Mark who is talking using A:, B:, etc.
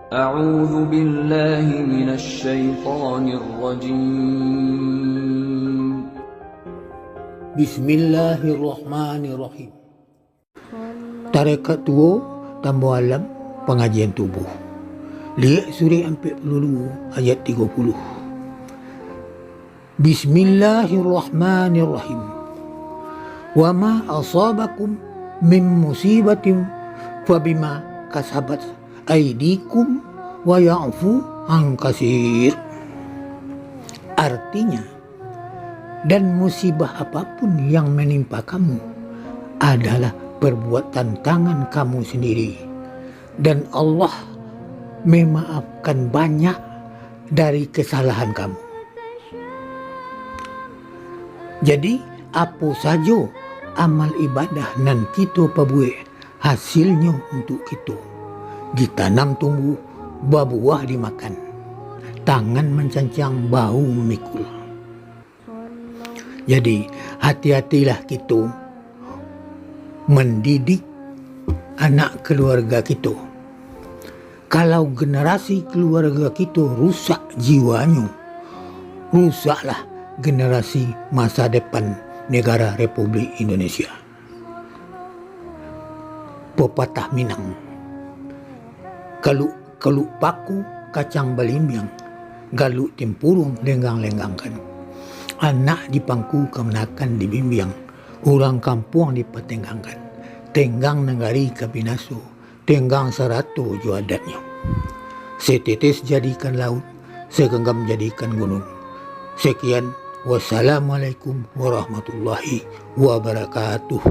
A: أعوذ بالله من الشيطان الرجيم.
B: Bismillahirrahmanirrahim. Tarekat tua tambah alam pengajian tubuh. Lihat surah 42 ayat 30. Bismillahirrahmanirrahim. Wa ma asabakum min musibatin fabima kasabat aydikum wa ya'fu an katsir. Artinya, dan musibah apapun yang menimpa kamu adalah perbuatan tangan kamu sendiri, dan Allah memaafkan banyak dari kesalahan kamu. Jadi apa saja amal ibadah nan kita perbuat, hasilnya untuk kita. Ditanam tumbuh, berbuah dimakan, tangan mencancang, bau memikul. Jadi hati-hatilah kita mendidik anak keluarga kita. Kalau generasi keluarga kita rusak jiwanya, rusaklah generasi masa depan negara Republik Indonesia. Pepatah Minang, kalau paku kacang belimbiang, galuk tempurung lenggang-lenggangkan. Anak di pangku kemenakan dibimbing, orang kampung dipertenggangkan. Tenggang negari kabinaso, tenggang serato jo adatnya. Setetes jadikan laut, segenggam jadikan gunung. Sekian, wassalamualaikum warahmatullahi wabarakatuh.